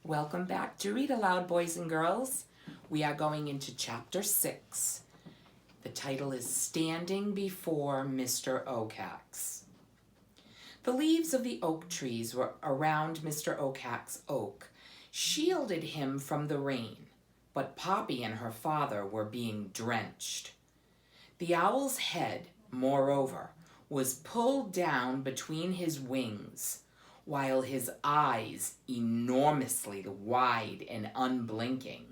Welcome back to Read Aloud, boys and girls. We are going into chapter 6. The title is Standing Before Mr. Oakhax. The leaves of the oak trees were around Mr. Oakhax's oak, shielded him from the rain, but Poppy and her father were being drenched. The owl's head, moreover, was pulled down between his wings, while his eyes, enormously wide and unblinking,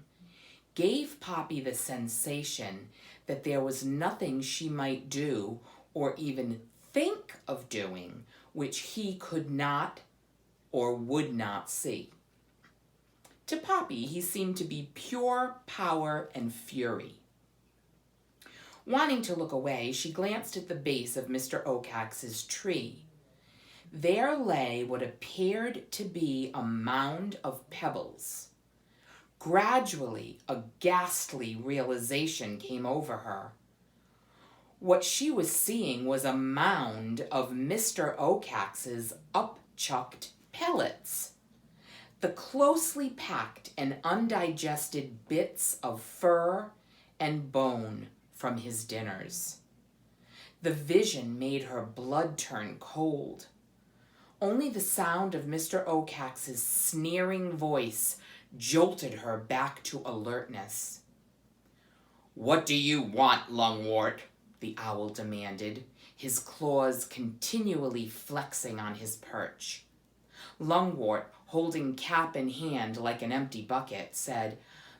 gave Poppy the sensation that there was nothing she might do or even think of doing which he could not or would not see. To Poppy, he seemed to be pure power and fury. Wanting to look away, she glanced at the base of Mr. Oakhax's tree. There lay what appeared to be a mound of pebbles. Gradually, a ghastly realization came over her. What she was seeing was a mound of Mr. Oakhax's upchucked pellets, the closely packed and undigested bits of fur and bone from his dinners. The vision made her blood turn cold. Only the sound of Mr. Oakhax's sneering voice jolted her back to alertness. "What do you want, Lungwort?" the owl demanded, his claws continually flexing on his perch. Lungwort, holding cap in hand like an empty bucket, said,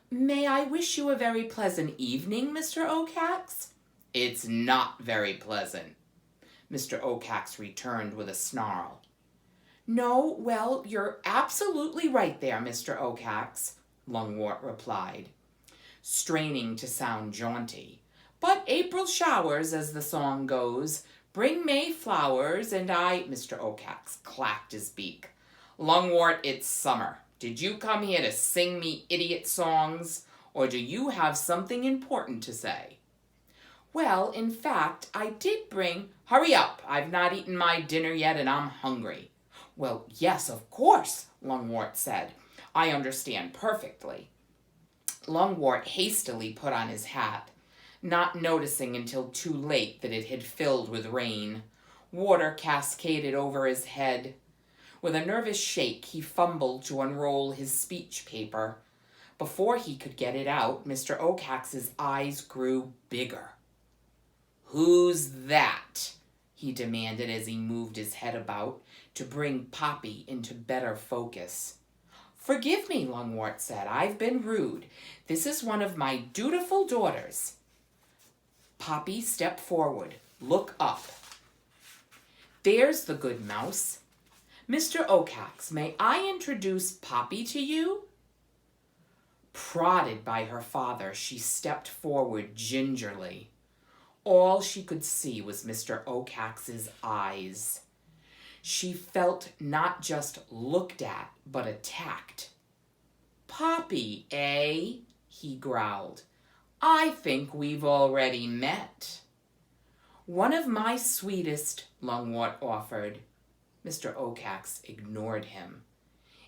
"May I wish you a very pleasant evening, Mr. Oakhax?" "It's not very pleasant," Mr. Oakhax returned with a snarl. "No, well, you're absolutely right there, Mr. Oakhax," Lungwort replied, straining to sound jaunty. "But April showers, as the song goes, bring May flowers, and Mr. Oakhax clacked his beak. "Lungwort, it's summer. Did you come here to sing me idiot songs, or do you have something important to say?" "Well, in fact, I did bring—" "Hurry up! I've not eaten my dinner yet, and I'm hungry." "Well, yes, of course," Lungwort said. "I understand perfectly." Lungwort hastily put on his hat, not noticing until too late that it had filled with rain. Water cascaded over his head. With a nervous shake, he fumbled to unroll his speech paper. Before he could get it out, Mr. Oakhax's eyes grew bigger. "Who's that?" he demanded as he moved his head about to bring Poppy into better focus. "Forgive me," Lungwort said. "I've been rude. This is one of my dutiful daughters." Poppy stepped forward. "Look up." "There's the good mouse. Mr. Oakhax, may I introduce Poppy to you?" Prodded by her father, she stepped forward gingerly. All she could see was Mr. Oakhax's eyes. She felt not just looked at, but attacked. "Poppy, eh?" he growled. "I think we've already met." "One of my sweetest," Lungwort offered. Mr. Oakhax ignored him.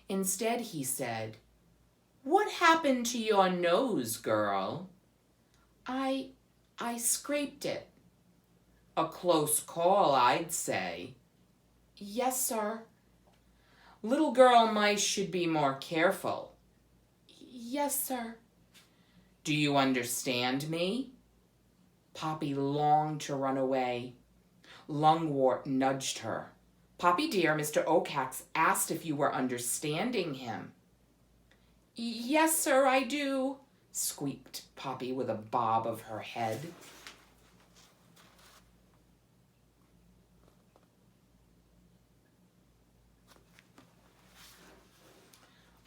Instead, he said, "What happened to your nose, girl?" I scraped it." "A close call, I'd say." "Yes, sir." "Little girl mice should be more careful." "Yes, sir." "Do you understand me?" Poppy longed to run away. Lungwort nudged her. "Poppy dear, Mr. Oakhax asked if you were understanding him." "Yes, sir, I do," squeaked Poppy with a bob of her head.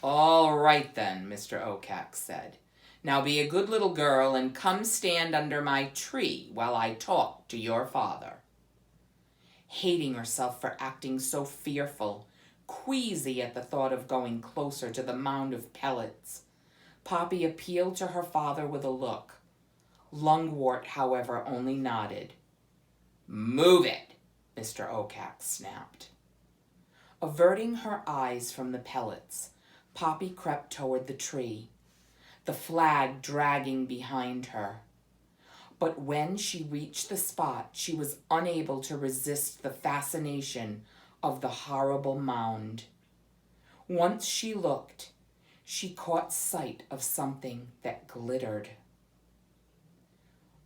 "All right then," Mr. Oakhax said. "Now be a good little girl and come stand under my tree while I talk to your father." Hating herself for acting so fearful, queasy at the thought of going closer to the mound of pellets, Poppy appealed to her father with a look. Lungwort, however, only nodded. "Move it," Mr. Oakhax snapped. Averting her eyes from the pellets, Poppy crept toward the tree, the flag dragging behind her. But when she reached the spot, she was unable to resist the fascination of the horrible mound. Once she looked, she caught sight of something that glittered.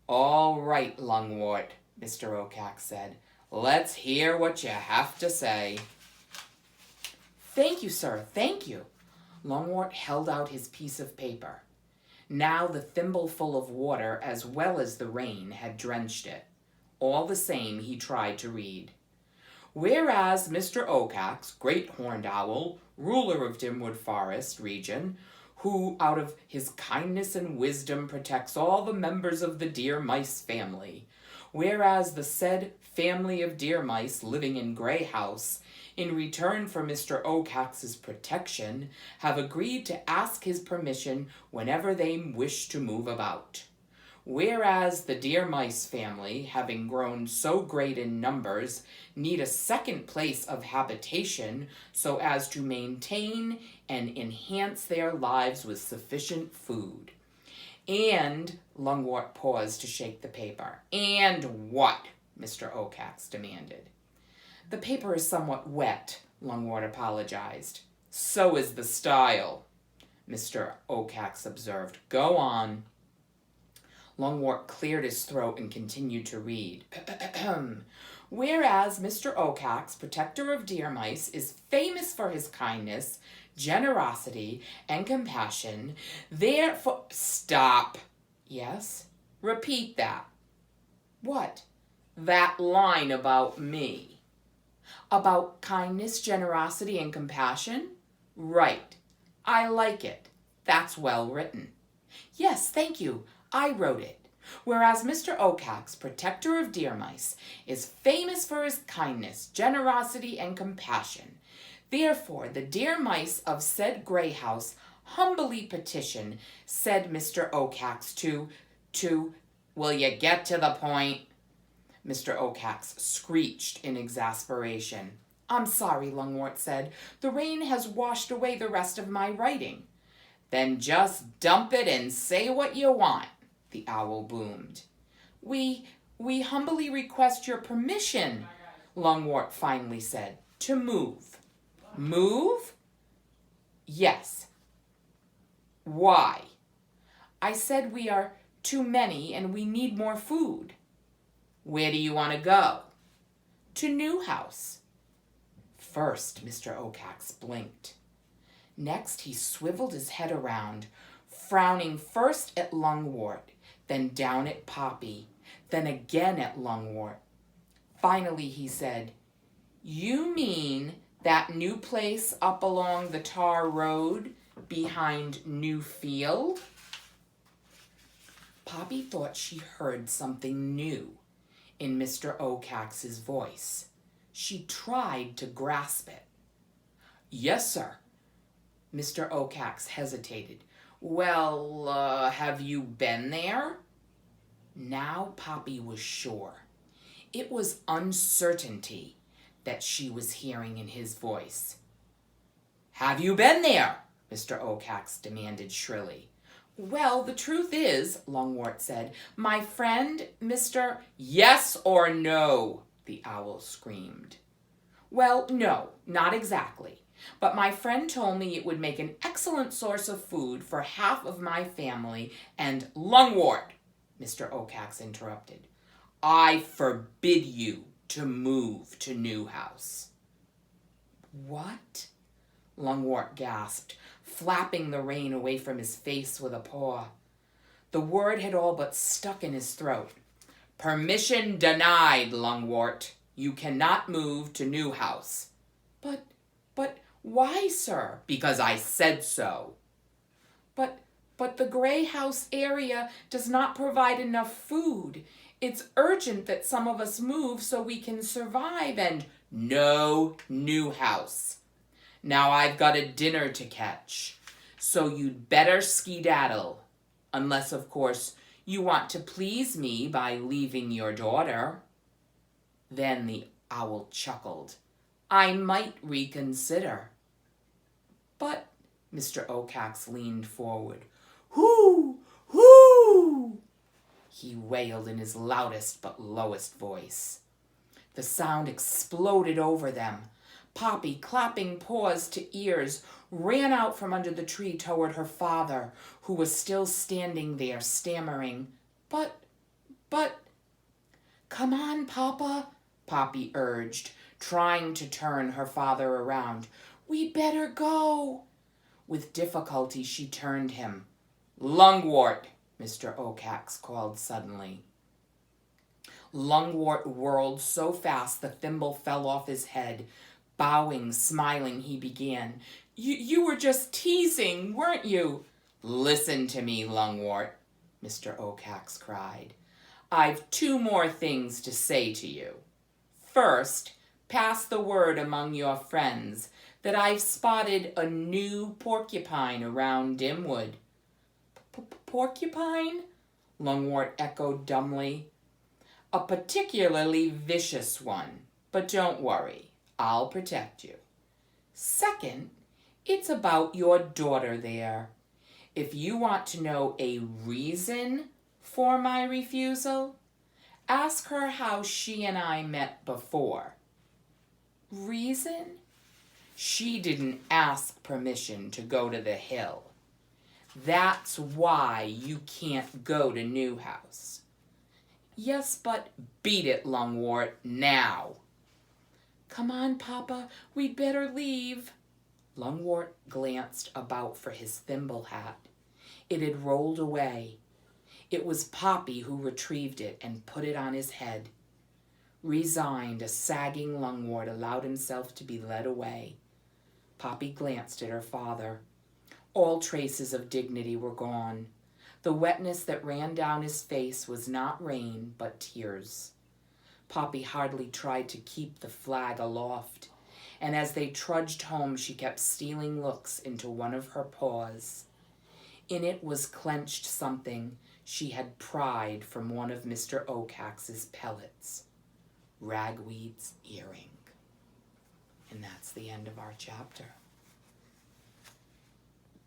"All right, Lungwort," Mr. Oakak said. "Let's hear what you have to say." "Thank you, sir, thank you." Lungwort held out his piece of paper. Now the thimbleful of water, as well as the rain, had drenched it. All the same, he tried to read. "Whereas Mr. Oakax, Great Horned Owl, ruler of Dimwood Forest region, who out of his kindness and wisdom protects all the members of the deer mice family, whereas the said family of deer mice living in Grey House, in return for Mr. Oakax's protection, have agreed to ask his permission whenever they wish to move about. Whereas the deer mice family, having grown so great in numbers, need a second place of habitation so as to maintain and enhance their lives with sufficient food. And," Lungwort paused to shake the paper. "And what?" Mr. Oakax demanded. "The paper is somewhat wet," Lungwort apologized. "So is the style," Mr. Oakax observed. "Go on." Lungwort cleared his throat and continued to read. "Whereas Mr. Oakax, protector of deer mice, is famous for his kindness, generosity, and compassion, therefore—" "Stop." "Yes?" "Repeat that." "What?" "That line about me." "About kindness, generosity, and compassion?" "Right. I like it. That's well written." "Yes, thank you. I wrote it. Whereas Mr. Oakax, protector of deer mice, is famous for his kindness, generosity, and compassion. Therefore, the deer mice of said Grey House humbly petition said Mr. Oakax to— "Will you get to the point?" Mr. Oakax screeched in exasperation. "I'm sorry," Lungwort said. "The rain has washed away the rest of my writing." "Then just dump it and say what you want," the owl boomed. We humbly request your permission," Lungwort finally said, "to move." "Move?" "Yes." "Why?" "I said we are too many and we need more food." "Where do you want to go?" "To New House." First, Mr. Oakax blinked. Next, he swiveled his head around, frowning first at Lungwort, then down at Poppy, then again at Lungwort. Finally, he said, "You mean that new place up along the tar road behind New Field?" Poppy thought she heard something new in Mr. Oakax's voice. She tried to grasp it. "Yes, sir." Mr. Oakax hesitated. "Well, have you been there?" Now Poppy was sure. It was uncertainty that she was hearing in his voice. "Have you been there?" Mr. Oakax demanded shrilly. "Well, the truth is," Lungwort said, "my friend, Mr. "Yes or no?" the owl screamed. "Well, no, not exactly. But my friend told me it would make an excellent source of food for half of my family, and—" "Lungwort," Mr. Oakax interrupted. "I forbid you to move to New House." "What?" Lungwort gasped, flapping the rain away from his face with a paw. The word had all but stuck in his throat. "Permission denied, Lungwort. You cannot move to New House." But, why, sir?" "Because I said so." But the Grey House area does not provide enough food. It's urgent that some of us move so we can survive and—" "No New House. Now I've got a dinner to catch, so you'd better skedaddle. Unless, of course, you want to please me by leaving your daughter." Then the owl chuckled. "I might reconsider." "But," Mr. Ocax leaned forward. "Whoo! Whoo!" he wailed in his loudest but lowest voice. The sound exploded over them. Poppy, clapping paws to ears, ran out from under the tree toward her father, who was still standing there, stammering, But, come on, Papa, Poppy urged, trying to turn her father around. "We better go." With difficulty, she turned him. "Lungwort," Mr. Ocax called suddenly. Lungwort whirled so fast the thimble fell off his head. Bowing, smiling, he began. You were just teasing, weren't you?" "Listen to me, Lungwort," Mr. Ocax cried. "I've 2 more things to say to you. First, pass the word among your friends that I've spotted a new porcupine around Dimwood." "Porcupine?" Lungwort echoed dumbly. "A particularly vicious one, but don't worry, I'll protect you. Second, it's about your daughter there. If you want to know a reason for my refusal, ask her how she and I met before." "Reason?" "She didn't ask permission to go to the hill. That's why you can't go to Newhouse." "Yes, but—" "Beat it, Lungwort, now." "Come on, Papa, we'd better leave." Lungwort glanced about for his thimble hat. It had rolled away. It was Poppy who retrieved it and put it on his head. Resigned, a sagging Lungwort allowed himself to be led away. Poppy glanced at her father. All traces of dignity were gone. The wetness that ran down his face was not rain, but tears. Poppy hardly tried to keep the flag aloft, and as they trudged home she kept stealing looks into one of her paws. In it was clenched something she had pried from one of Mr. Ocax's pellets. Ragweed's earring. And that's the end of our chapter.